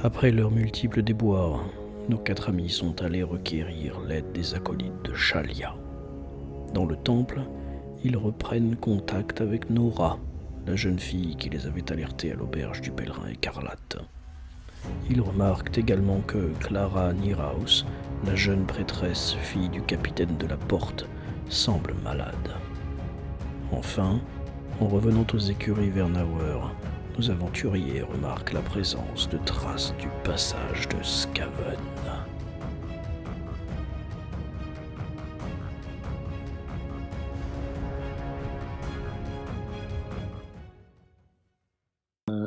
Après leurs multiples déboires, nos 4 amis sont allés requérir l'aide des acolytes de Shalia. Dans le temple, ils reprennent contact avec Nora, la jeune fille qui les avait alertés à l'auberge du pèlerin écarlate. Ils remarquent également que Clara Niraus, la jeune prêtresse, fille du capitaine de la porte, semble malade. Enfin, en revenant aux écuries vers Nauer, nos aventuriers remarquent la présence de traces du passage de Skaven.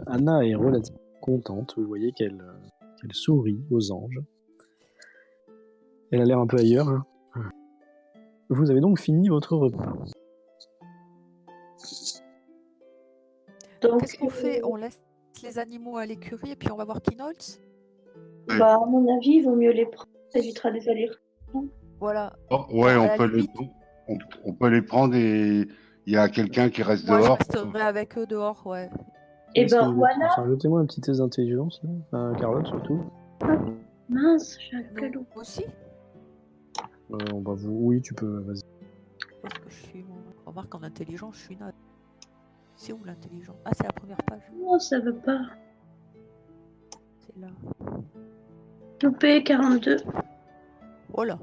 Anna est relativement contente, vous voyez qu'elle sourit aux anges. Elle a l'air un peu ailleurs. Hein. Vous avez donc fini votre repas. Donc, qu'est-ce qu'on fait? On laisse les animaux à l'écurie et puis on va voir Kinolz? Bah, à mon avis, il vaut mieux les prendre, ça évitera des allers-retours. Voilà. Oh, ouais, Bon, à on la peut, limite, on peut les prendre et il y a quelqu'un qui reste moi je dehors. resterai avec eux dehors, ouais. Et Est-ce ben que vous- voilà. Enfin, jetez-moi un petit test d'intelligence, là. Enfin, Carlotte surtout. Mince, j'ai un Nous calot. aussi? On va vous... Oui, tu peux, vas-y. Parce que je suis. Remarque en intelligence, je suis naze. C'est où l'intelligence? Ah, c'est la première page. Non, ça veut pas. C'est là. Loupé 42. Voilà.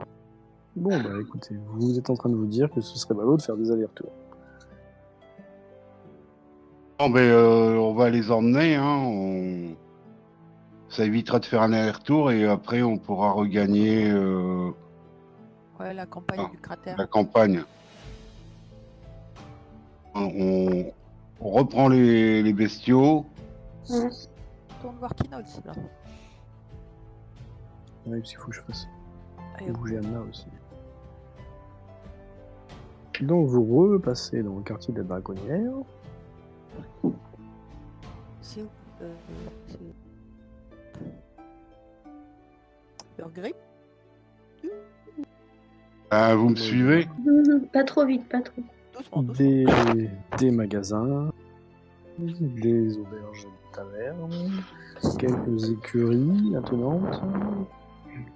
Bon, bah écoutez, vous êtes en train de vous dire que ce serait ballot de faire des allers-retours. Bon, ben, on va les emmener. Hein, ça évitera de faire un aller-retour et après on pourra regagner Ouais, la campagne Ah, du cratère. la campagne. On reprend les bestiaux. Ouais. Tourne voir Kinolz, là. Oui, parce qu'il faut que je fasse Allez, bouger Anna aussi. Donc vous repassez dans le quartier de la Braconnière. c'est où c'est... Leur grippe? Vous me suivez? Pas trop vite, pas trop. Doucement, doucement. Des magasins, des auberges de taverne, quelques écuries attenantes,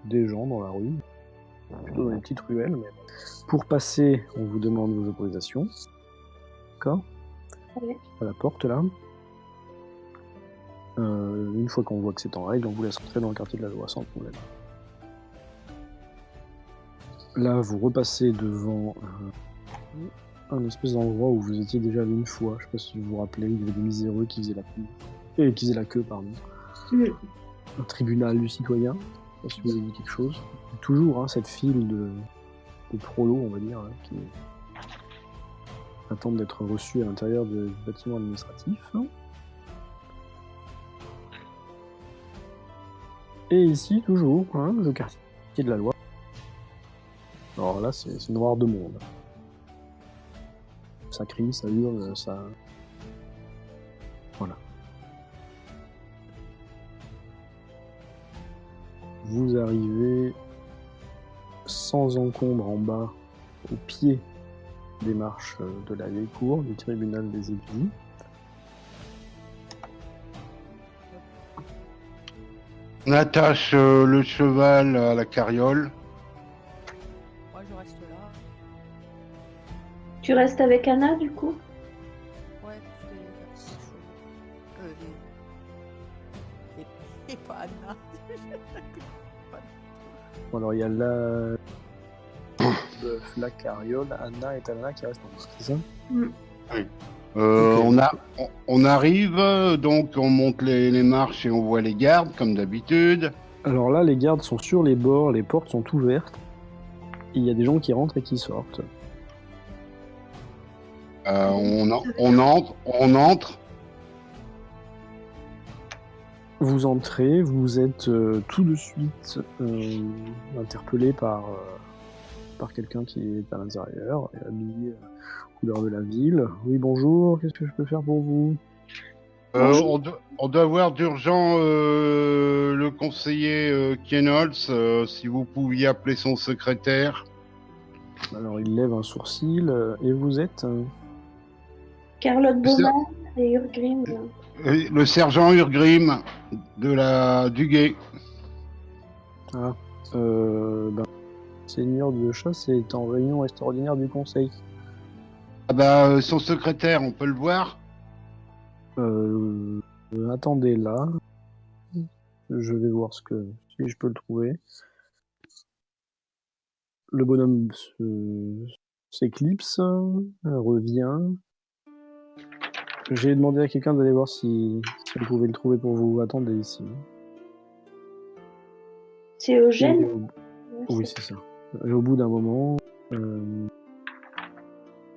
des gens dans la rue, plutôt dans les petites ruelles. Mais... Pour passer, on vous demande vos autorisations. D'accord? Ouais. À la porte là. Une fois qu'on voit que c'est en règle, on vous laisse rentrer dans le quartier de la loi sans problème. Là, vous repassez devant un espèce d'endroit où vous étiez déjà allé une fois. Je sais pas si vous vous rappelez, il y avait des miséreux qui faisaient la queue, pardon. Un tribunal du citoyen. Je sais pas si vous avez dit quelque chose. Toujours hein, cette file de prolos, on va dire, hein, qui attendent d'être reçus à l'intérieur du bâtiment administratif. Et ici, toujours, hein, le quartier de la loi. Alors là, c'est noir de monde. Ça crie, ça hurle, ça... Voilà. Vous arrivez sans encombre en bas, au pied des marches de la vieille cour du tribunal des épis. On attache le cheval à la carriole. Moi, je reste là. Tu restes avec Anna, du coup? Ouais, je fais la petite chose. Et pas Anna. Bon, alors il y a la carriole, Anna et Talana qui restent en bas, c'est ça? Oui. Ok. On arrive, donc on monte les marches et on voit les gardes, comme d'habitude. Alors là, les gardes sont sur les bords, les portes sont ouvertes. Et il y a des gens qui rentrent et qui sortent. On entre. Vous entrez, vous êtes tout de suite interpellé par quelqu'un qui est à l'intérieur, et habillé couleur de la ville. Oui, bonjour, qu'est-ce que je peux faire pour vous? On doit voir d'urgent le conseiller Kienholz, si vous pouviez appeler son secrétaire. Alors il lève un sourcil, et vous êtes Carlotte Baumann et Urgrim. Le sergent Urgrim du guet. Ah, seigneur de chasse est en réunion extraordinaire du conseil. Ah bah, son secrétaire, on peut le voir? Attendez là. Je vais voir si je peux le trouver. Le bonhomme s'éclipse, revient. J'ai demandé à quelqu'un d'aller voir si on pouvait le trouver pour vous. Attendez ici. C'est Eugène? Oui, c'est ça. Et au bout d'un moment,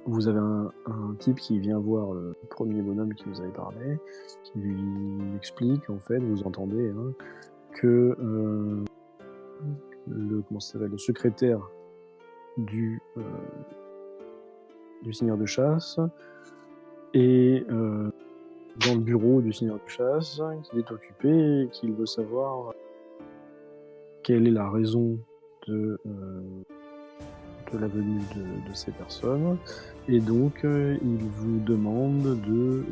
vous avez un type qui vient voir le premier bonhomme qui vous avait parlé, qui lui explique, en fait, vous entendez, hein, que le secrétaire du seigneur de chasse est dans le bureau du seigneur de chasse, qu'il est occupé et qu'il veut savoir quelle est la raison de la venue de ces personnes. Et donc, il vous demande de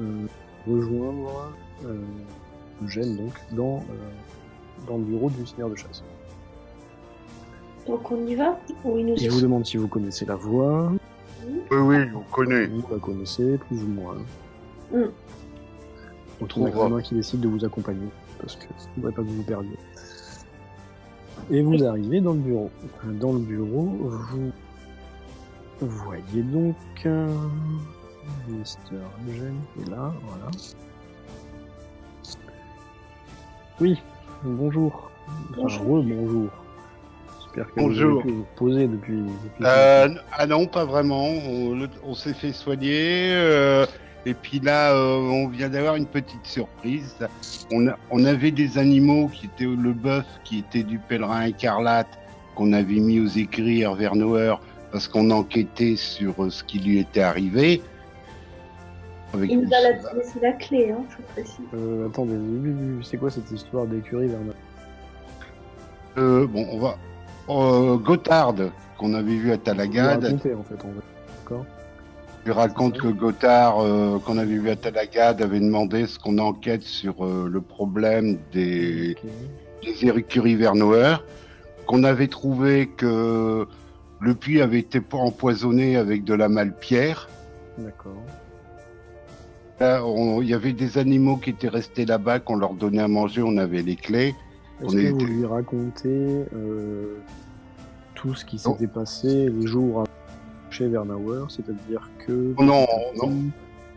rejoindre Eugène donc, dans le bureau du seigneur de chasse. Donc on y va? Ou Il vous demande si vous connaissez la voix. Oui, on connaît. Vous la connaissez, plus ou moins. Donc il y en a quand même un qui décide de vous accompagner, parce que je ne voudrais pas que vous vous perdiez. Et vous arrivez dans le bureau. Dans le bureau, vous voyez donc Mister Eugène qui est là, voilà. Oui, bonjour. Enfin, bonjour. J'espère que vous avez pu vous poser depuis non, pas vraiment. On s'est fait soigner. Et puis là, on vient d'avoir une petite surprise. On avait des animaux qui étaient le bœuf, qui était du pèlerin écarlate, qu'on avait mis aux écrits Vernauer parce qu'on enquêtait sur ce qui lui était arrivé. Il nous a laissé la clé, hein, je précise. Attendez, c'est quoi cette histoire d'écurie Vernauer? Bon, on va... Gotthard, qu'on avait vu à Talagad. Raconter, en fait, d'accord. Je raconte que Gotthard, qu'on avait vu à Talagad, avait demandé ce qu'on enquête sur le problème des écuries Vernauer, qu'on avait trouvé que le puits avait été empoisonné avec de la malpierre. D'accord. Là, il y avait des animaux qui étaient restés là-bas, qu'on leur donnait à manger, on avait les clés. Est-ce que vous lui racontez tout ce qui s'était passé les jours chez Vernauer, c'est-à-dire que... Non.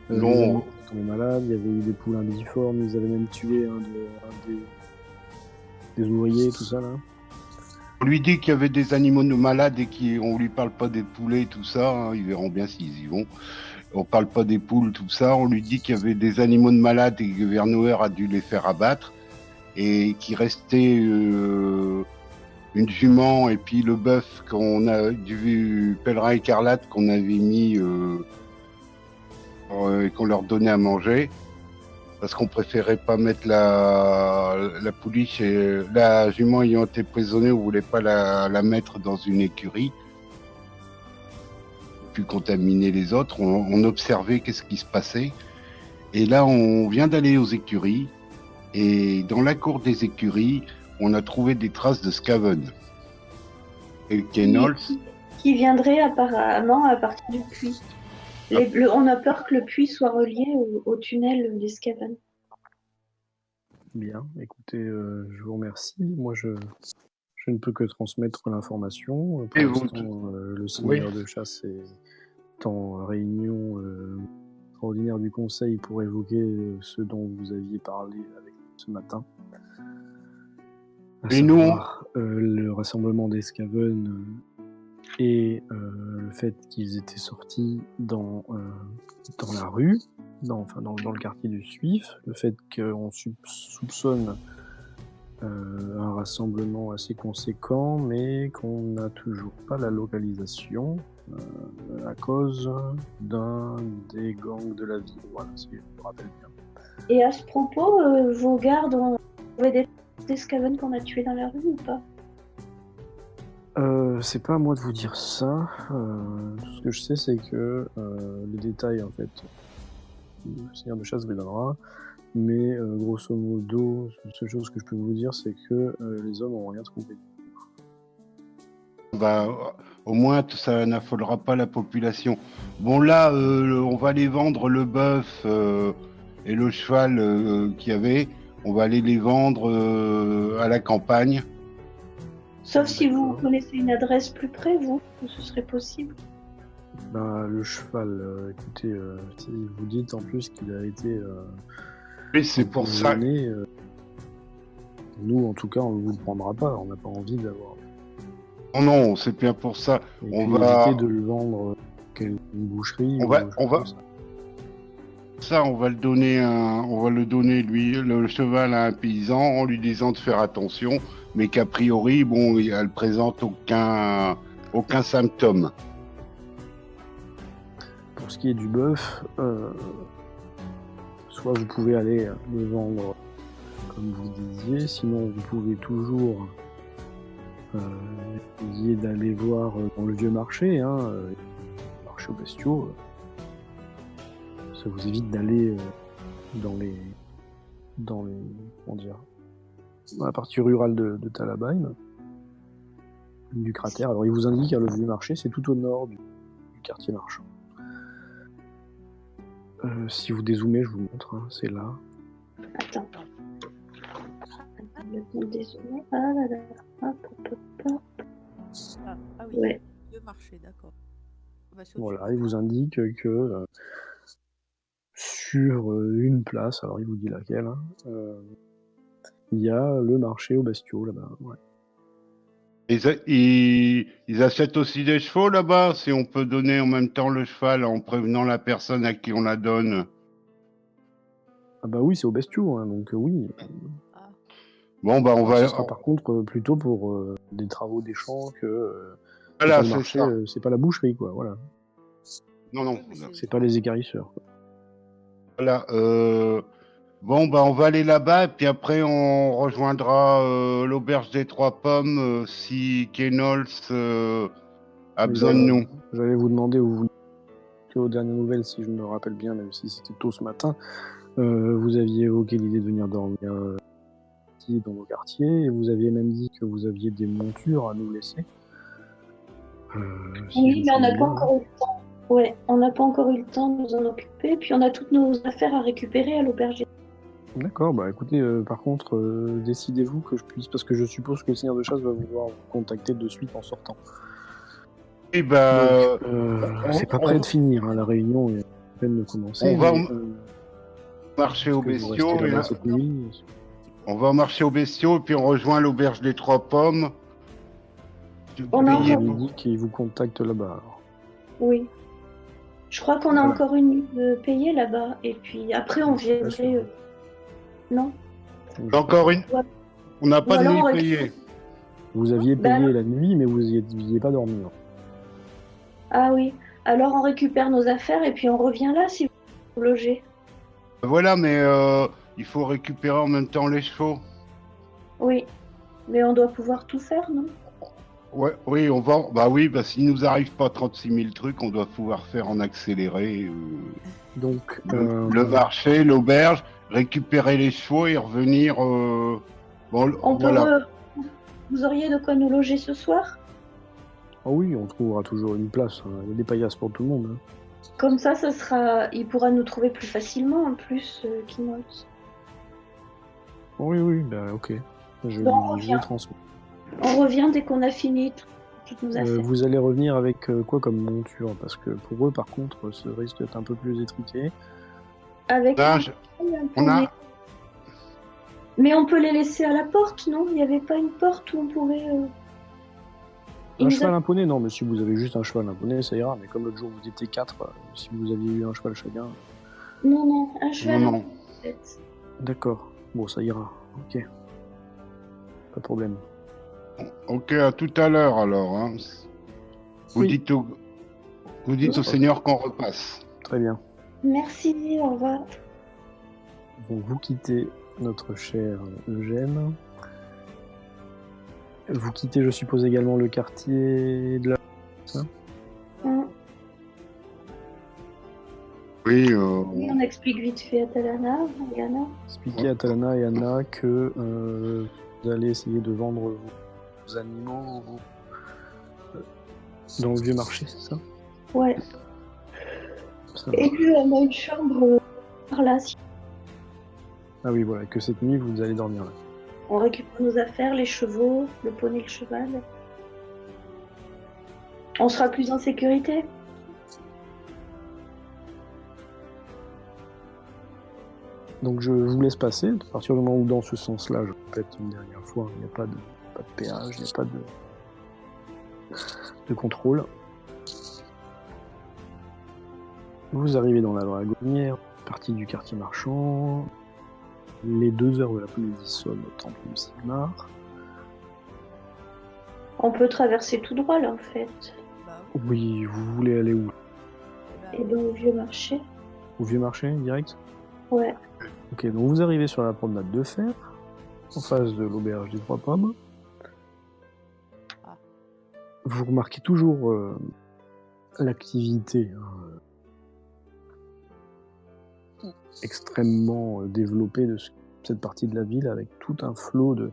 Les animaux tombaient malades, il y avait eu des poules imbiformes, ils avaient même tué un des ouvriers, tout ça, là. On lui dit qu'il y avait des animaux malades et qu'on lui parle pas des poulets, tout ça, hein, ils verront bien s'ils y vont. On parle pas des poules, tout ça, on lui dit qu'il y avait des animaux malades et que Vernauer a dû les faire abattre. Et qui restait une jument et puis le bœuf qu'on a du pèlerin écarlate qu'on avait mis et qu'on leur donnait à manger parce qu'on préférait pas mettre la pouliche et la jument ayant été empoisonnée, on voulait pas la mettre dans une écurie puis contaminer les autres. On observait qu'est-ce qui se passait et là on vient d'aller aux écuries. Et dans la cour des écuries, on a trouvé des traces de Skaven. Et Kenols. Qui viendrait apparemment à partir du puits. On a peur que le puits soit relié au tunnel des Skaven. Bien, écoutez, je vous remercie. Moi, je ne peux que transmettre l'information. Pour l'instant, le seigneur de chasse est en réunion extraordinaire du conseil pour évoquer ce dont vous aviez parlé avec ce matin. Et nous, le rassemblement des Skaven et le fait qu'ils étaient sortis dans la rue, dans le quartier du Suif, le fait qu'on soupçonne un rassemblement assez conséquent, mais qu'on n'a toujours pas la localisation à cause d'un des gangs de la ville. Voilà, si je me rappelle bien. Et à ce propos, vos gardes ont trouvé des Skaven qu'on a tués dans la rue ou pas? C'est pas à moi de vous dire ça. Tout ce que je sais, c'est que les détails, en fait, le seigneur de chasse vous les donnera. Mais grosso modo, la seule chose que je peux vous dire, c'est que les hommes n'ont rien trouvé. Bah, au moins, ça n'affolera pas la population. Bon, là, on va aller vendre le bœuf et le cheval qu'il y avait. On va aller les vendre à la campagne. Sauf si vous D'accord. connaissez une adresse plus près, vous, où ce serait possible. Ben, le cheval, écoutez, si vous dites en plus qu'il a été Oui, c'est pour ça. empoisonné, nous, en tout cas, on ne vous le prendra pas. On n'a pas envie d'avoir. Non, non, c'est bien pour ça. Et On puis va- éviter de le vendre à une boucherie. On ou va- quelque on chose va- comme ça. Ça, on va le donner, lui, le cheval à un paysan en lui disant de faire attention, mais qu'a priori, bon, elle présente aucun symptôme. Pour ce qui est du bœuf, soit vous pouvez aller le vendre comme vous disiez, sinon vous pouvez toujours essayer d'aller voir dans le vieux marché, le marché aux bestiaux. Ça vous évite d'aller dans la partie rurale de Talabheim, du cratère. Alors il vous indique le vieux marché, c'est tout au nord du quartier marchand. Si vous dézoomez, je vous montre, c'est là. Attends. Désolé. Ah là là. Hop, hop, hop. Ah oui, Ouais. vieux marché, d'accord. Bah, c'est Voilà, au-dessus. il vous indique que sur une place, alors il vous dit laquelle, il y a le marché aux bestiaux là-bas. Ouais. Ils achètent aussi des chevaux là-bas, si on peut donner en même temps le cheval en prévenant la personne à qui on la donne. Ah bah oui, c'est aux bestiaux, donc oui. Ah, Bon, bah, on Alors, ce va. sera par contre plutôt pour des travaux des champs que c'est Voilà, pas le c'est marché, ça. c'est pas la boucherie, quoi. Voilà, Non, non. oui, mais c'est pas les écarisseurs. Quoi. Voilà. Bon, bah, on va aller là-bas et puis après, on rejoindra l'auberge des Trois Pommes si Kenols a Oui, besoin de nous. j'allais vous demander où vous aux dernières nouvelles, si je me rappelle bien, même si c'était tôt ce matin, vous aviez évoqué l'idée de venir dormir dans nos quartiers, et vous aviez même dit que vous aviez des montures à nous laisser. Si Oui, je mais on me n'a souviens pas bien, encore eu le temps. Ouais, on n'a pas encore eu le temps de nous en occuper. Puis on a toutes nos affaires à récupérer à l'auberge. D'accord, bah écoutez, par contre, décidez-vous que je puisse, parce que je suppose que le seigneur de chasse va vouloir vous contacter de suite en sortant. Et bah, Donc, c'est pas près de finir, la réunion est à peine de commencer. on va mais, marcher est-ce aux que vous restez bestiaux là-bas cette nuit? on va marcher aux bestiaux et puis on rejoint l'auberge des Trois Pommes. On a Payé encore- Il dit qu'il vous contacte là-bas. Alors. Oui. Je crois qu'on a Voilà. encore une nuit de payer là-bas. Et puis après, on viendrait. Non. Encore une. Ouais. On n'a pas Ou de alors nuit on payée. Vous aviez Bah, payé la nuit, mais vous n'y aviez pas dormi. Ah oui. Alors on récupère nos affaires et puis on revient là si vous logez. Voilà, mais il faut récupérer en même temps les chevaux. Oui. Mais on doit pouvoir tout faire, non? Ouais, oui, on va. Bah oui, bah s'il nous arrive pas 36 000 trucs, on doit pouvoir faire en accéléré. Donc, Le marché, l'auberge, récupérer les chevaux et revenir. Bon, On voilà. peut. Vous auriez de quoi nous loger ce soir? oh oui, on trouvera toujours une place. Il y a des paillasses pour tout le monde. Comme ça sera. Il pourra nous trouver plus facilement en plus, Keynote. Oui, oui, bah ok. Je Donc, on lui revient. transmets. On revient dès qu'on a fini toutes nos affaires. Vous allez revenir avec quoi comme monture? Parce que pour eux, par contre, ce risque d'être un peu plus étriqué. Avec Là, un on a. Mais on peut les laisser à la porte, non? Il n'y avait pas une porte où on pourrait. Un cheval un poney? Non, mais si vous avez juste un cheval un poney, ça ira. Mais comme l'autre jour vous étiez 4, si vous aviez eu un cheval chacun. Non, non, un cheval. Non, non. D'accord. Bon, ça ira. Ok. Pas de problème. Ok, à tout à l'heure alors. Hein. Vous Oui. dites au Seigneur qu'on repasse. Très bien. Merci, au revoir. Donc vous quittez notre cher Eugène. Vous quittez, je suppose, également le quartier de la... Oui, Oui, Oui, on explique vite fait à Talana, Yana. Expliquez à Talana et Anna que vous allez essayer de vendre vos animaux dans le vieux marché, c'est ça? Ouais. Ça Et marche. puis, on a une chambre par là. Si Ah oui, voilà, que cette nuit, vous allez dormir là. on récupère nos affaires, les chevaux, le poney, le cheval. On sera plus en sécurité. Donc je vous laisse passer. À partir du moment où dans ce sens-là, je répète une dernière fois, il n'y a pas de péage, il n'y a pas de contrôle. Vous arrivez dans la dragonnière, partie du quartier marchand. Les 2 heures de l'après-midi sonnent au temple du Sigmar. On peut traverser tout droit là en fait. Bah Oui, oui. vous voulez aller où? Et dans le vieux marché. Au vieux marché, direct? Ouais. Ok, donc vous arrivez sur la promenade de fer, en face de l'auberge des Trois Pommes. Ah. Vous remarquez toujours l'activité extrêmement développée de cette partie de la ville, avec tout un flot de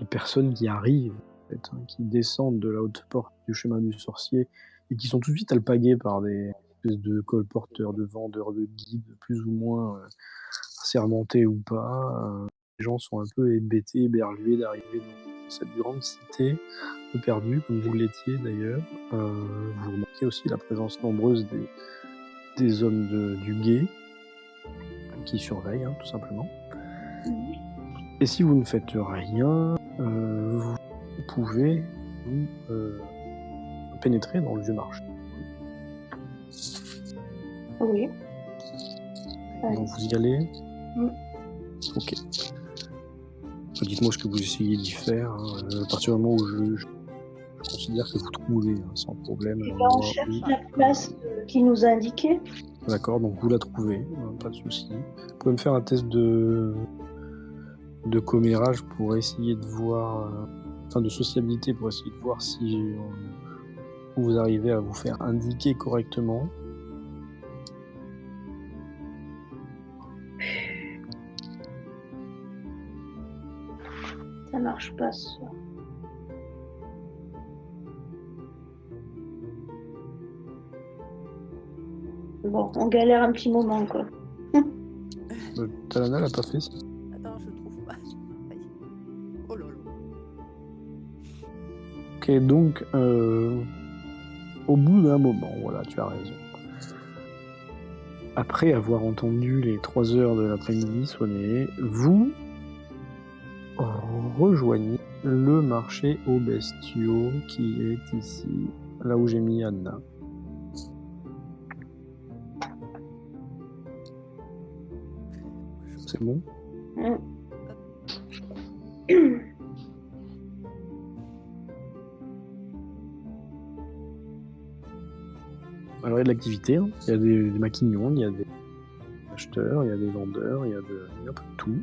personnes qui arrivent, en fait, qui descendent de la haute porte du chemin du sorcier et qui sont tout de suite alpaguées par des espèces de colporteurs, de vendeurs, de guides, plus ou moins assermentés ou pas. Les gens sont un peu hébétés, éberlués d'arriver dans cette grande cité, un peu perdue, comme vous l'étiez d'ailleurs. Vous remarquez aussi la présence nombreuse des hommes du guet qui surveillent, tout simplement. Et si vous ne faites rien, vous pouvez vous pénétrer dans le vieux marché. Oui. Donc vous y allez? Ok. Dites-moi ce que vous essayez d'y faire. À partir du moment où je considère que vous trouvez sans problème. Et ben, on cherche la place qui nous a indiqué. D'accord, donc vous la trouvez, pas de souci. Vous pouvez me faire un test de commérage pour essayer de voir, enfin de sociabilité pour essayer de voir si vous arrivez à vous faire indiquer correctement. Ça marche pas ça. Bon, on galère un petit moment quoi. Talana l'a pas fait ça? Attends, je trouve pas. Aïe. Oh là là. Ok, donc au bout d'un moment, voilà, tu as raison. Après avoir entendu les 3 heures de l'après-midi sonner, vous rejoignez le marché aux bestiaux qui est ici, là où j'ai mis Anna. C'est bon? Alors il y a de l'activité, hein. Il y a des maquignons, il y a des acheteurs, il y a des vendeurs, il y a un peu de tout.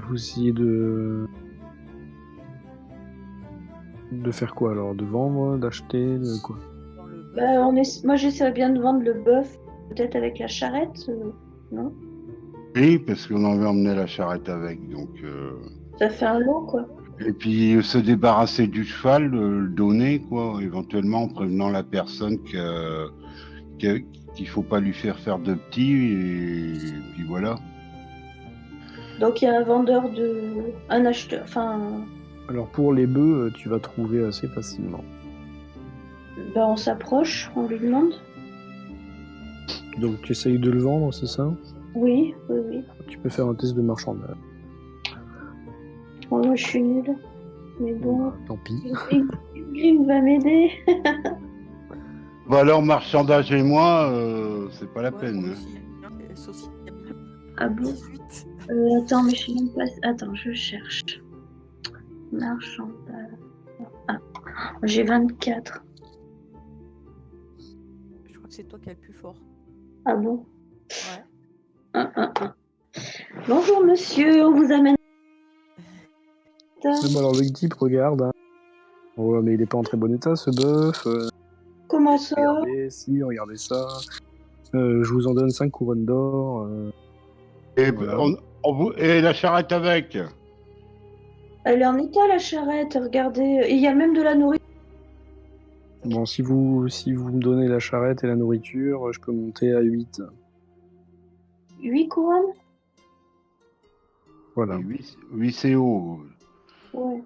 Vous essayez de faire quoi alors? De vendre, d'acheter, de quoi? Dans le bœuf. Bah, moi j'essaierais bien de vendre le bœuf, peut-être avec la charrette, non? oui, parce qu'on avait emmené la charrette avec, donc. Ça fait un lot quoi. Et puis se débarrasser du cheval, le donner, quoi, éventuellement en prévenant la personne qu'il faut pas lui faire de petits, et puis voilà. Donc il y a un vendeur un acheteur, enfin, Alors pour les bœufs, tu vas trouver assez facilement. bah, on s'approche, on lui demande. Donc tu essayes de le vendre, c'est ça? Oui, oui, oui. Tu peux faire un test de marchandage. Bon, moi je suis nulle, mais bon, Tant pis. Grim va m'aider. Bon alors marchandage et moi, c'est pas la Ouais, peine. moi aussi, hein. Sociabilité. Ah bon? 18. Attends, mais je sais même pas. Attends, je cherche. Marchandage. Ah, j'ai 24. Je crois que c'est toi qui as le plus fort. Ah bon? Ouais. Bonjour monsieur, on vous amène. Mais bon, alors le type regarde. Hein. Oh, mais il est pas en très bon état ce bœuf. Comment ça? Regardez ci, regardez ça. Je vous en donne 5 couronnes d'or. Et, Voilà. et la charrette avec. Elle est en état, la charrette, regardez. Et il y a même de la nourriture. Bon, si vous me donnez la charrette et la nourriture, je peux monter à 8. 8 couronnes. Voilà. 8 CO. Ouais.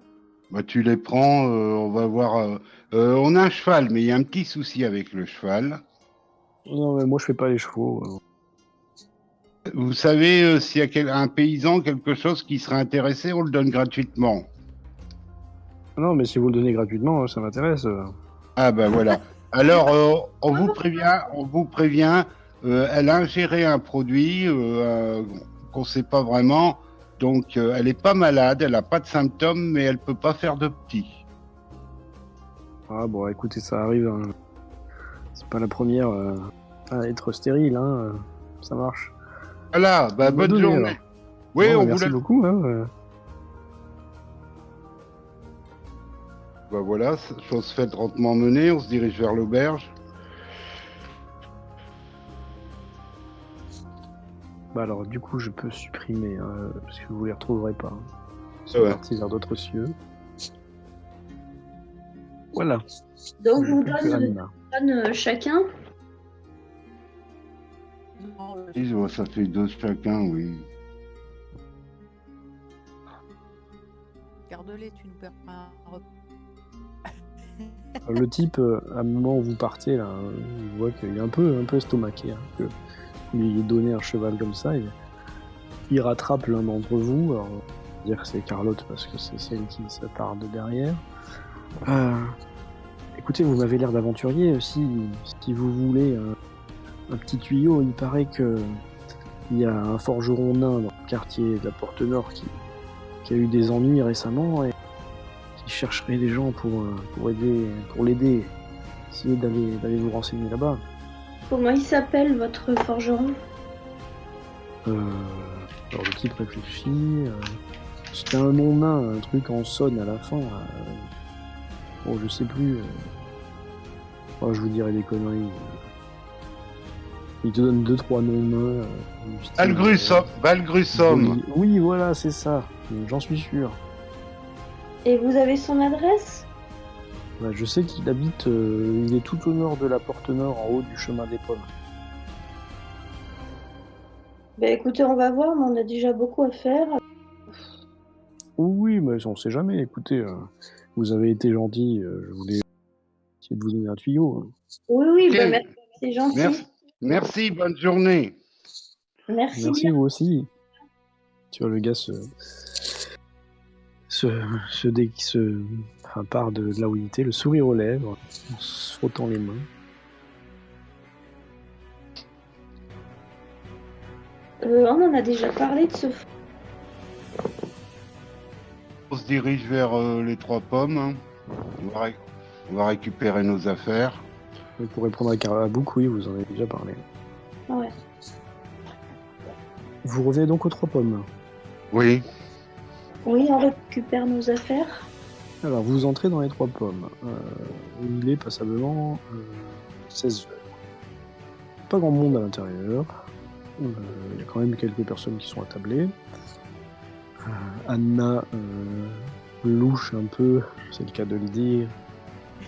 Bah, tu les prends, on va voir. On a un cheval, mais il y a un petit souci avec le cheval. Non, mais moi, je fais pas les chevaux. Vous savez, s'il y a un paysan, quelque chose qui serait intéressé, on le donne gratuitement. Non, mais si vous le donnez gratuitement, ça m'intéresse. Ah ben voilà. Alors, on vous prévient, elle a ingéré un produit qu'on ne sait pas vraiment, donc elle n'est pas malade, elle n'a pas de symptômes, mais elle ne peut pas faire de petits. Ah bon, écoutez, ça arrive. Hein. C'est pas la première à être stérile, hein. Ça marche. Voilà, bah, Vous me bonne donnez, journée. alors. Oui, Bon, on vous merci laisse. beaucoup. Hein. Bah voilà, chose faite, rendement menée, on se dirige vers l'auberge. Bah alors, du coup, je peux supprimer, parce que vous les retrouverez pas. Hein. C'est Ouais. parti vers d'autres cieux. Voilà. Donc, je vous Plus que donne Anna. chacun. Non, Oui, ça fait 2 chacun, oui. garde-les, tu nous perds un repas. Le type, à un moment où vous partez, là, il voit qu'il est un peu estomaqué. Hein, que vous lui donnez un cheval comme ça, il rattrape l'un d'entre vous. Alors, on va dire que c'est Carlotte parce que c'est celle qui s'attarde derrière. Écoutez, vous m'avez l'air d'aventurier. Si vous voulez un petit tuyau, il paraît que il y a un forgeron nain dans le quartier de la Porte Nord qui a eu des ennuis récemment et qui chercherait des gens pour l'aider. Essayez d'aller vous renseigner là-bas. Comment il s'appelle, votre forgeron? Alors le type réfléchit. C'était un nom nain, un truc en sonne à la fin. Bon, je sais plus. Oh, je vous dirai des conneries. Il te donne 2-3 noms nains. Balgrussom. Oui, voilà, c'est ça. J'en suis sûr. Et vous avez son adresse? Bah, je sais qu'il habite. Il est tout au nord de la Porte Nord, en haut du chemin des Pommes. Ben écoutez, on va voir, mais on a déjà beaucoup à faire. Oui, mais on sait jamais. Écoutez, vous avez été gentil. Je voulais essayer de vous donner un tuyau. Oui, Ok. ben merci, c'est gentil. Merci, bonne journée. Merci Merci, bien. vous aussi. Tu vois, le gars part de là où il était, le sourire aux lèvres, en se frottant les mains. On en a déjà parlé de ce. On se dirige vers les 3 pommes. Hein. On va récupérer nos affaires. Vous pourrez prendre à bouc, oui, vous en avez déjà parlé. Ouais. Vous revenez donc aux 3 pommes. Oui. Oui, on récupère nos affaires. Alors, vous entrez dans les 3 pommes. Il est passablement 16 heures. Pas grand monde à l'intérieur. Il y a quand même quelques personnes qui sont attablées. Anna louche un peu, c'est le cas de le dire,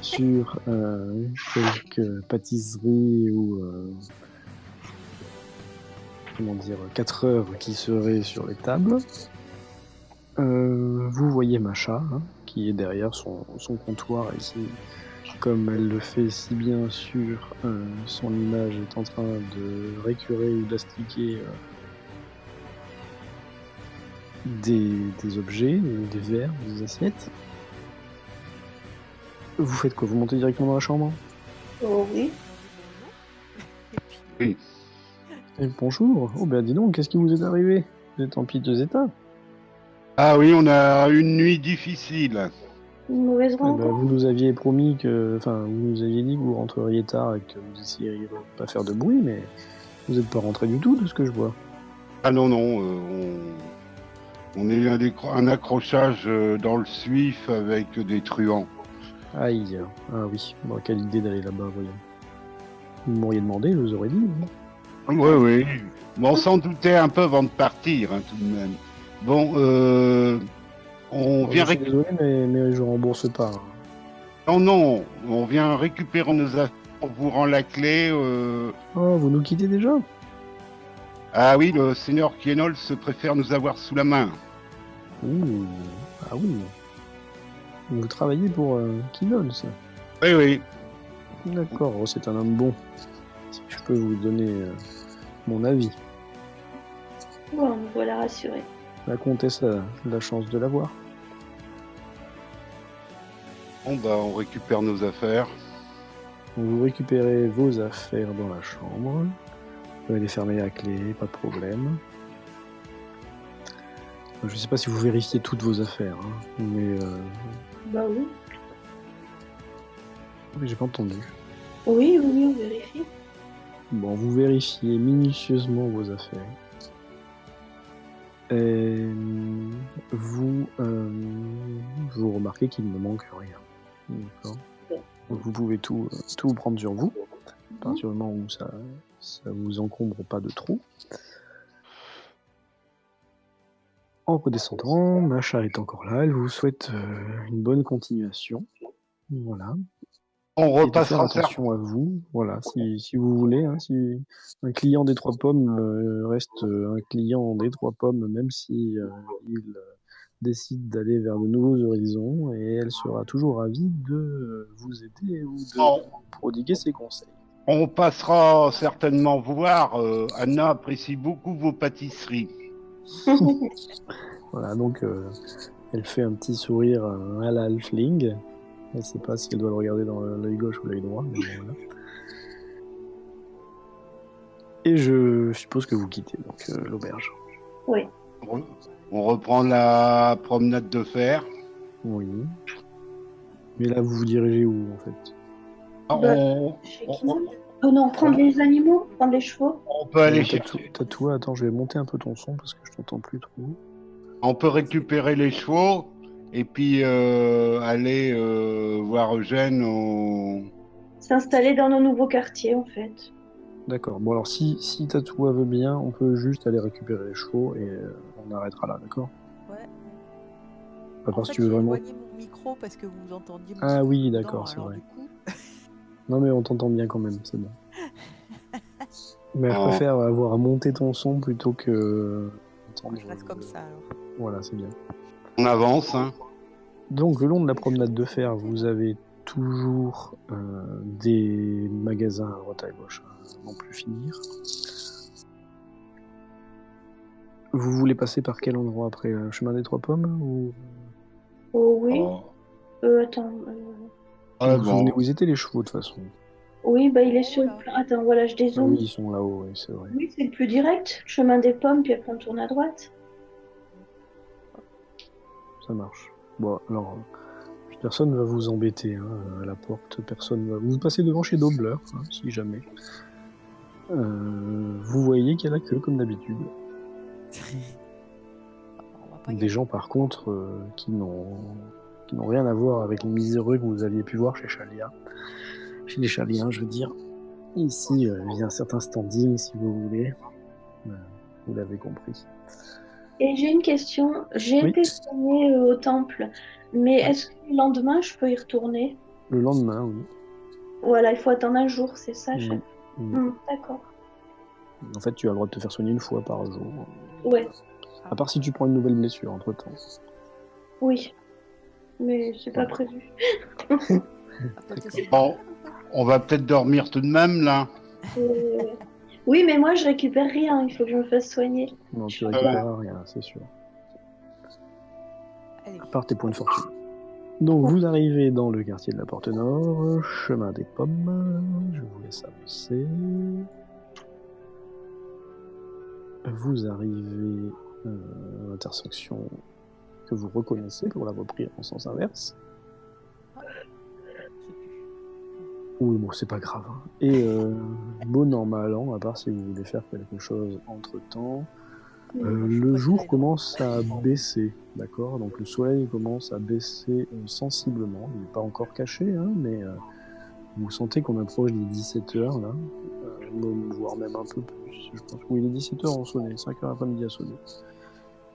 sur quelques pâtisseries ou 4 heures qui seraient sur les tables. Vous voyez Macha, hein, qui est derrière son comptoir et qui, comme elle le fait si bien sur son image, est en train de récurer ou d'astiquer des objets, des verres, des assiettes. Vous faites quoi? Vous montez directement dans la chambre? Oh oui. Et puis, Oui. Et bonjour. Oh ben dis donc, qu'est-ce qui vous est arrivé? Vous êtes en piteux état. Ah oui, on a une nuit difficile. Une mauvaise Eh ben, rencontre. vous nous aviez promis vous nous aviez dit que vous rentreriez tard et que vous essayeriez de pas faire de bruit, mais vous n'êtes pas rentré du tout de ce que je vois. Ah non, on a eu un accrochage dans le Suif avec des truands. Aïe. Ah oui. Bon, quelle idée d'aller là-bas, voyons. Vous m'auriez demandé, je vous aurais dit. Oui, oui. Bon, on s'en doutait un peu avant de partir, hein, tout de même. Bon, on Bon, vient je suis désolé, mais je rembourse pas. Hein. Non, non, on vient récupérer nos affaires, on vous rend la clé. Oh, vous nous quittez déjà? Ah oui, le seigneur Kienol se préfère nous avoir sous la main. Ouh, ah oui. Vous travaillez pour Kinol, ça. Oui, oui. D'accord, oh, c'est un homme bon. Si je peux vous donner mon avis. Bon, me voilà rassurée. La comtesse a la chance de l'avoir. Bon, bah, on récupère nos affaires. Vous récupérez vos affaires dans la chambre. Vous pouvez les fermer à clé, pas de problème. Je ne sais pas si vous vérifiez toutes vos affaires, hein, mais Bah oui. j'ai pas entendu. Oui, oui, on vérifie. Bon, vous vérifiez minutieusement vos affaires. Et vous remarquez qu'il ne manque rien. D'accord. Donc vous pouvez tout prendre sur vous, à partir du moment où ça vous encombre pas de trop. En redescendant, Macha est encore là, elle vous souhaite une bonne continuation. Voilà. On Et de faire repassera ça. attention à vous, voilà, si vous voulez, hein, si un client des Trois Pommes reste un client des Trois Pommes, même si il décide d'aller vers de nouveaux horizons, et elle sera toujours ravie de vous aider ou de On, vous prodiguer ses conseils. on passera certainement voir. Anna apprécie beaucoup vos pâtisseries. Voilà, donc elle fait un petit sourire à la halfling. Elle ne sait pas si elle doit le regarder dans l'œil gauche ou l'œil droit, mais bon, voilà. Et je suppose que vous quittez donc l'auberge. Oui. On reprend la promenade de fer. Oui. Mais là, vous vous dirigez où, en fait? Bah, chez Kinol. Oh non, prendre les animaux, prendre les chevaux. on peut aller chez... Tatou, attends, je vais monter un peu ton son parce que je t'entends plus trop. On peut récupérer les chevaux et puis aller voir Eugène au... S'installer dans nos nouveaux quartiers, en fait. D'accord. Bon, alors si Tatou veut bien, on peut juste aller récupérer les chevaux et on arrêtera là, d'accord? Ouais. À En part fait, si tu veux j'ai vraiment. éloigné mon micro parce que vous entendiez mon Ah souffle oui, dedans, d'accord, c'est alors vrai. du coup... Non, mais on t'entend bien quand même, c'est bon. Mais je Oh. préfère avoir à monter ton son plutôt que entendre. Je reste comme ça, alors. Voilà, c'est bien. On avance, hein. Donc, le long de la promenade de fer, vous avez toujours des magasins à droite à gauche à non plus finir. Vous voulez passer par quel endroit après? Chemin des Trois Pommes ou... Oh oui. Oh. Attends. Ouais, Vous vous bon. souvenez où ils étaient les chevaux de toute façon? Oui, bah il est sur le Là. plan. Attends, voilà, je Ah dézoome. oui, ils sont là-haut, oui, c'est vrai. Oui, c'est le plus direct. Chemin des pommes, puis après on tourne à droite. Ça marche. Bon, alors, personne ne va vous embêter hein, à la porte. Personne va... Vous passez devant chez Dobler, hein, si jamais. Vous voyez qu'il y a la queue, comme d'habitude. On va pas y Des aller. gens, par contre, qui n'ont rien à voir avec les miséreux que vous aviez pu voir chez Chalia. Chez les Chaliens, je veux dire. Ici, il y a un certain standing, si vous voulez. Vous l'avez compris. Et j'ai une question. J'ai Oui. été soignée au temple, mais est-ce que le lendemain je peux y retourner? Le lendemain, oui. Voilà, il faut attendre un jour, c'est ça, Oui. chef? Oui. D'accord. En fait, tu as le droit de te faire soigner une fois par jour. Ouais, À part si tu prends une nouvelle blessure entre-temps. oui, mais c'est pas Voilà. prévu. Bon, on va peut-être dormir tout de même, là. Oui, mais moi je récupère rien, il faut que je me fasse soigner. Non, tu récupéreras rien, c'est sûr. Allez. À part tes points de fortune. Donc, vous arrivez dans le quartier de la Porte Nord, chemin des Pommes. Je vous laisse avancer. Vous arrivez à l'intersection que vous reconnaissez pour la reprise en sens inverse. Oui, bon, c'est pas grave. Hein. Et bon an, mal an, à part si vous voulez faire quelque chose entre-temps, le jour commence à baisser, d'accord? Donc le soleil commence à baisser sensiblement. Il n'est pas encore caché, hein, mais vous sentez qu'on approche des 17 heures, là. voire même un peu plus. Je pense qu'il est 17h en sonné, 5h après-midi à sonner.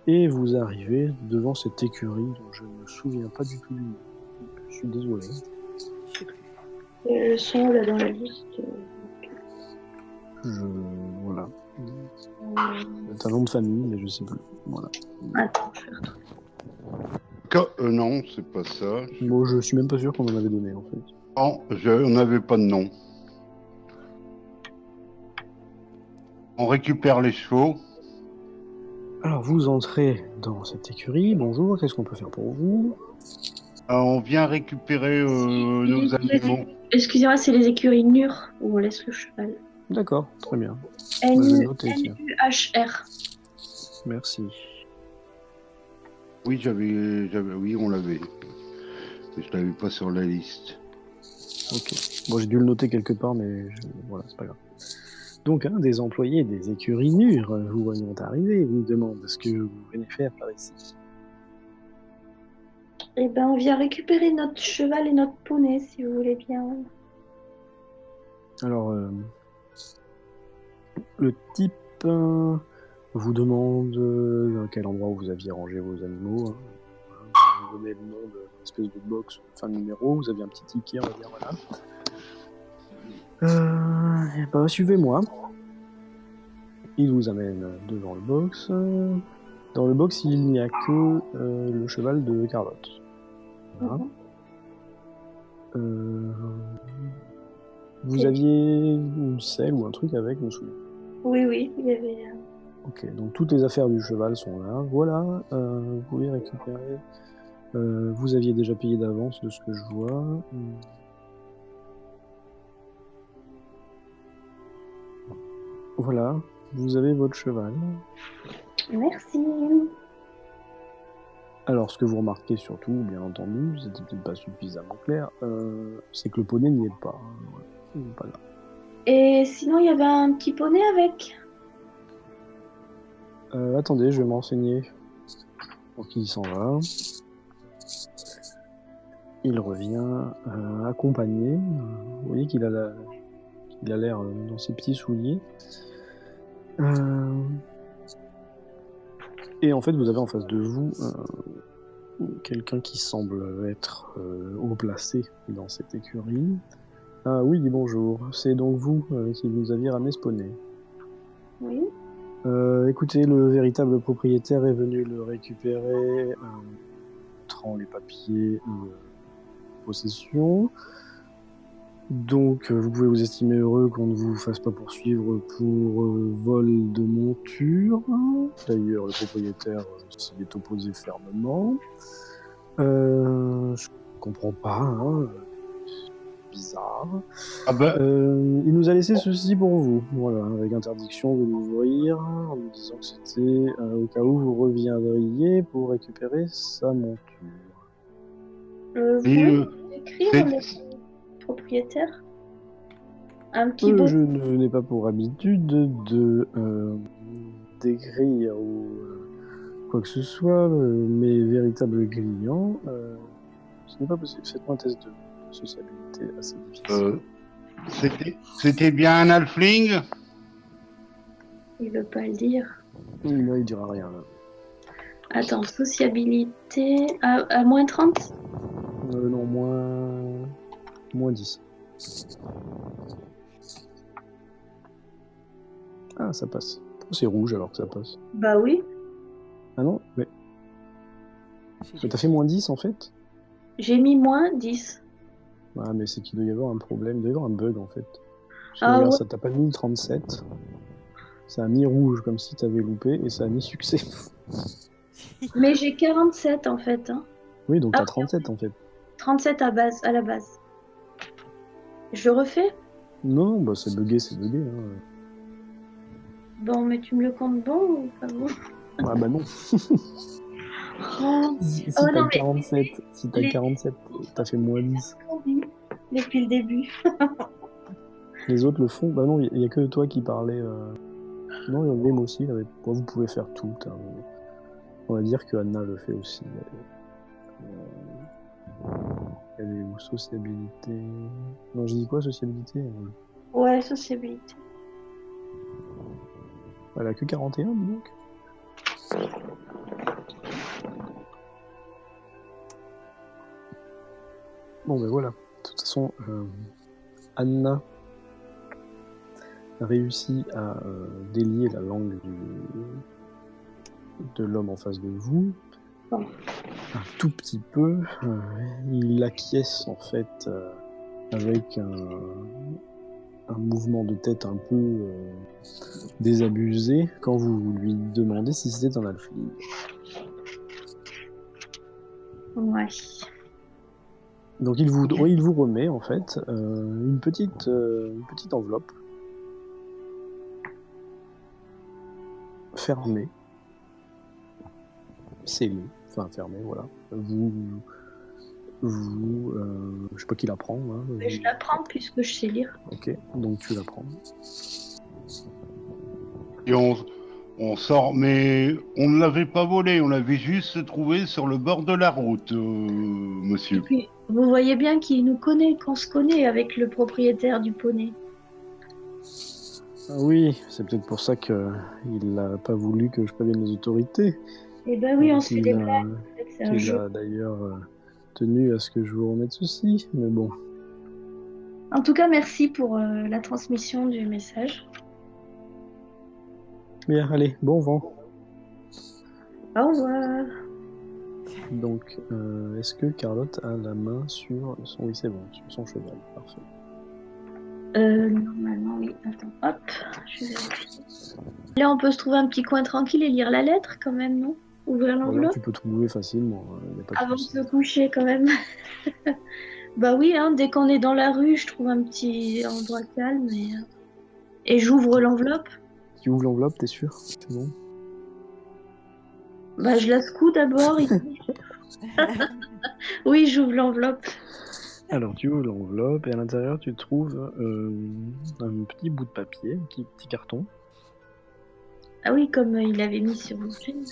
Et vous arrivez devant cette écurie dont je ne me souviens pas du tout du nom. Je suis désolé. Je sais plus. Elles sont là dans la liste. Voilà. Euh, C'est un nom de famille, mais je sais plus. Voilà. Attends, je vais retrouver. Non, c'est pas ça. Bon, je suis même pas sûr qu'on en avait donné en fait. Non, on n'avait pas de nom. On récupère les chevaux. Alors vous entrez dans cette écurie. Bonjour, qu'est-ce qu'on peut faire pour vous? On vient récupérer nos animaux. Excusez-moi, c'est les écuries Nur où on laisse le cheval. D'accord, très bien. Je vais le noter, tiens. N-U-H-R. Merci. Oui, oui, on l'avait. Mais je l'avais pas sur la liste. Ok. Bon, j'ai dû le noter quelque part, mais voilà, c'est pas grave. Donc, un des employés des écuries Nur, vous voyant arriver, vous demande ce que vous venez faire par ici. Eh ben, on vient récupérer notre cheval et notre poney, si vous voulez bien. Alors, le type vous demande dans quel endroit vous aviez rangé vos animaux. Vous donnez le nom de l'espèce de box, fin de numéro, vous avez un petit ticket, on va dire, voilà. Et bah, suivez-moi. Il vous amène devant le box. Dans le box, il n'y a que le cheval de Carlotte. Voilà. Vous aviez une selle ou un truc avec, je me souviens. Oui, il y avait. Ok, donc toutes les affaires du cheval sont là. Voilà, vous pouvez récupérer. Vous aviez déjà payé d'avance de ce que je vois. Voilà, vous avez votre cheval. Merci. Alors, ce que vous remarquez surtout, bien entendu, c'était peut-être pas suffisamment clair, c'est que le poney n'y est pas. Hein, voilà. Il n'est pas là. Et sinon, il y avait un petit poney avec. Attendez, je vais me renseigner. Donc, il s'en va. Il revient accompagné. Vous voyez qu'il a l'air dans ses petits souliers. Et en fait, vous avez en face de vous quelqu'un qui semble être haut placé dans cette écurie. Ah oui, bonjour. C'est donc vous qui nous aviez ramené ce poney. Oui. Écoutez, le véritable propriétaire est venu le récupérer, montrant les papiers de possession. Donc, vous pouvez vous estimer heureux qu'on ne vous fasse pas poursuivre pour vol de monture. D'ailleurs, le propriétaire s'y est opposé fermement. Je comprends pas, hein. Bizarre. Ah ben, Il nous a laissé ceci pour vous, voilà, avec interdiction de l'ouvrir, en nous disant que c'était au cas où vous reviendriez pour récupérer sa monture. Vous et, pouvez écrire c'est- le propriétaire? Un petit Je bonnet. n'ai pas pour habitude de d'écrire ou quoi que ce soit mes véritables clients. Ce n'est pas possible. Faites-moi un test de sociabilité assez difficile. c'était bien un halfling. Il veut pas le dire. Là, il dira rien. Là. Attends, sociabilité. À moins 30? Non, moins 10. Ah, ça passe. Pourquoi c'est rouge alors que ça passe? Bah oui. Ah non, mais t'as fait moins 10 en fait? J'ai mis moins 10. Ah, mais c'est qu'il doit y avoir un problème, il doit y avoir un bug en fait. Parce que Ah regarde, ouais. ça t'a pas mis 37, ça a mis rouge comme si t'avais loupé et ça a mis succès. Mais j'ai 47 en fait. Hein. Oui, donc Ah, t'as 37 en fait. 37 à la base. Je le refais? Non, bah c'est bugué, c'est bugué. Hein. Bon, mais tu me le comptes bon ou pas bon? Ah bah non. Oh, Si oh t'as non, 47, si t'as les- 47, t'as fait moins 10. depuis le début. Les autres le font. Bah non, il y a que toi qui parlais. Non, il y en avait moi aussi. Bon, vous pouvez faire tout. Hein. On va dire que Anna le fait aussi. Elle est où? Sociabilité. Non, j'ai dit quoi, sociabilité? Ouais, sociabilité. Elle a que 41, dis donc. Bon, ben voilà. De toute façon, Anna réussit à délier la langue de l'homme en face de vous. Bon. Un tout petit peu. Il acquiesce en fait avec un mouvement de tête un peu désabusé quand vous lui demandez si c'était un halfling. Ouais. Donc il vous remet en fait une petite enveloppe fermée, scellée, enfin fermée, voilà. Je sais pas qui la prend. Hein, Mais je la prends puisque je sais lire. Ok, donc tu la prends. Et on sort, mais on ne l'avait pas volé, on l'avait juste trouvé sur le bord de la route, Et monsieur. puis, vous voyez bien qu'il nous connaît, qu'on se connaît avec le propriétaire du poney. Ah oui, c'est peut-être pour ça qu'il n'a pas voulu que je prévienne les autorités. Eh ben oui, on Donc, se fait des blagues. C'est un qu'il jeu. a d'ailleurs tenu à ce que je vous remette ceci, mais bon. En tout cas, merci pour la transmission du message. Bien, allez, bon vent. Au revoir. Donc, est-ce que Carlotte a la main sur son... Oui, c'est bon, sur son cheval, parfait. Normalement, oui. Attends, hop, je vais vérifier. Là, on peut se trouver un petit coin tranquille et lire la lettre quand même, non? Ouvrir Voilà, l'enveloppe tu peux trouver facilement, y a pas de avant de souci. se coucher quand même. Bah oui, hein, dès qu'on est dans la rue, je trouve un petit endroit calme et j'ouvre l'enveloppe. Tu ouvres l'enveloppe, t'es sûr? C'est bon? Bah je la secoue d'abord. Oui, j'ouvre l'enveloppe. Alors, tu ouvres l'enveloppe et à l'intérieur, tu trouves un petit bout de papier, un petit carton. Ah oui, comme il avait mis sur le film.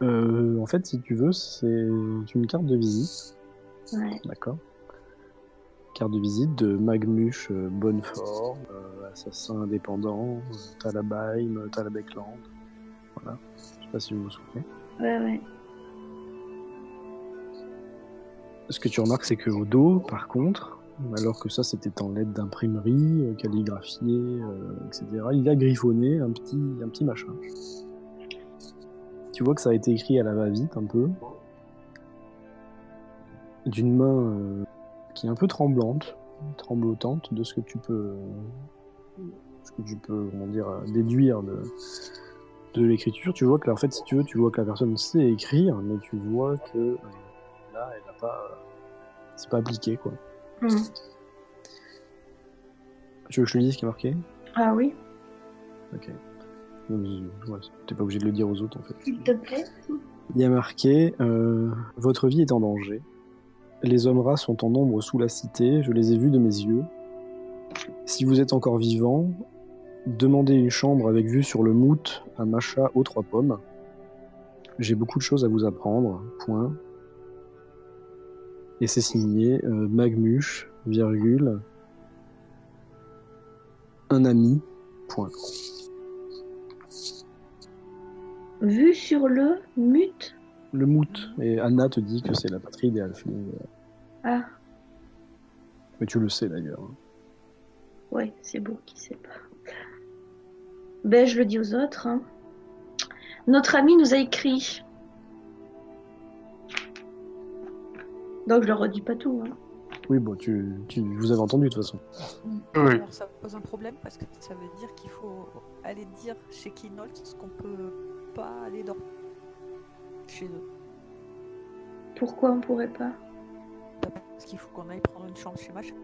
En fait, si tu veux, c'est une carte de visite. Ouais. D'accord. Carte de visite de Magmuche Bonnefort, assassin indépendant, Talabaim, Talabeckland. Voilà. Je sais pas si vous vous souvenez. Ouais. Ce que tu remarques, c'est qu'au dos, par contre, alors que ça c'était en lettres d'imprimerie, calligraphiées, etc., il a griffonné un petit machin. Tu vois que ça a été écrit à la va-vite un peu, d'une main qui est un peu tremblotante de ce que tu peux comment dire, déduire de l'écriture. Tu vois que là, en fait, si tu veux, tu vois que la personne sait écrire, mais tu vois que là, elle a pas, c'est pas appliqué, quoi. Tu veux que je te dise ce qui est marqué? Ah oui, Ok. Ouais, t'es pas obligé de le dire aux autres, en fait. s'il te plaît. Il y a marqué votre vie est en danger. Les hommes rats sont en nombre sous la cité. Je les ai vus de mes yeux. Si vous êtes encore vivant, demandez une chambre avec vue sur le Mout à Macha aux 3 pommes. J'ai beaucoup de choses à vous apprendre. Point. Et c'est signé Magmuche, virgule, un ami. Point. Vu sur le mute. Le Mout. Et Anna te dit que c'est la patrie des halflings. Ah, Mais tu le sais d'ailleurs. ouais, c'est beau, qui sait pas. Ben, je le dis aux autres. Hein. Notre ami nous a écrit. Donc, je leur redis pas tout. Hein. Oui, bon, vous avez entendu de toute façon. Oui. Alors ça pose un problème parce que ça veut dire qu'il faut aller dire chez Keynote ce qu'on peut pas aller dormir chez eux. Pourquoi on pourrait pas? Parce qu'il faut qu'on aille prendre une chambre chez Macha.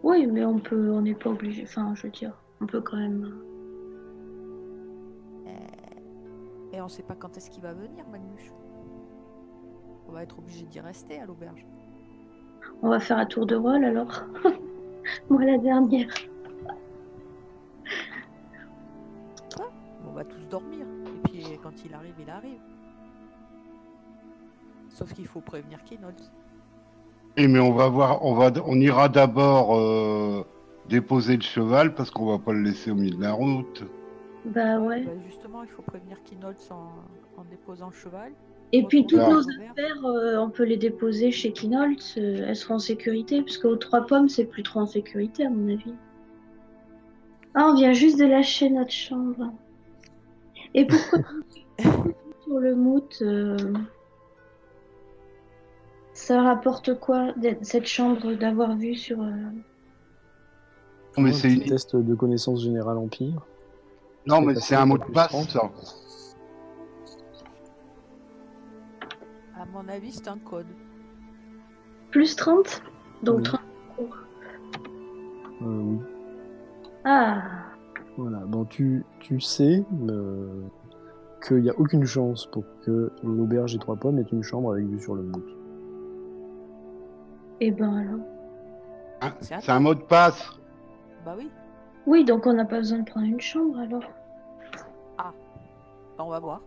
Oui, mais on n'est pas obligé. Enfin, je veux dire, on peut quand même. Et on sait pas quand est-ce qu'il va venir, Magmuche. On va être obligé d'y rester à l'auberge. On va faire un tour de rôle alors. Moi, la dernière. On va tous dormir. Et puis quand il arrive, il arrive. Sauf qu'il faut prévenir Keynote. Et mais on va voir, on ira d'abord déposer le cheval parce qu'on va pas le laisser au milieu de la route. Bah ouais. Bah, justement, il faut prévenir Kinolz en déposant le cheval. Et puis toutes Voilà. nos affaires, on peut les déposer chez Kinoltz, elles seront en sécurité, parce qu'aux Trois Pommes, c'est plus trop en sécurité à mon avis. Ah, on vient juste de lâcher notre chambre. Et pourquoi sur le mout, ça rapporte quoi cette chambre d'avoir vu sur... Mais Un c'est petit une- test de connaissance générale empire. Non, Très mais facile, c'est un mot pas de plus passe, 30. ça. À mon avis, c'est un code. Plus 30? Donc Oui. 30. Oui. Ah, Voilà. Bon, tu sais qu'il n'y a aucune chance pour que l'auberge des Trois Pommes ait une chambre avec vue sur le mout. et ben alors. Hein, C'est c'est un mot de passe. Bah oui. Oui, donc on n'a pas besoin de prendre une chambre alors. Bah, on va voir.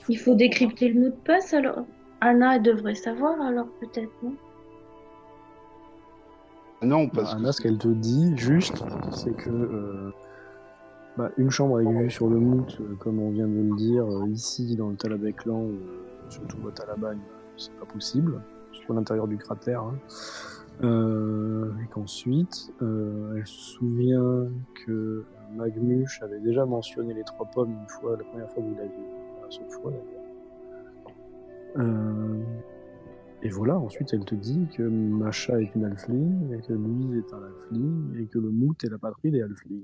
Il faut décrypter le mot de passe alors. Anna, elle devrait savoir alors peut-être, non? Non, parce Anna, ce que qu'elle te dit juste, c'est que une chambre avec vue sur le mout, comme on vient de le dire, ici dans le Talabeclan, surtout à Talabagne, c'est pas possible, surtout à l'intérieur du cratère. Hein. Et qu'ensuite, elle se souvient que Magmuche avait déjà mentionné les Trois Pommes une fois, la première fois que vous l'aviez vu, la seule fois d'ailleurs. Et voilà, ensuite elle te dit que Macha est une halfling, et que lui est un halfling, et que le mout est la patrie des halflings.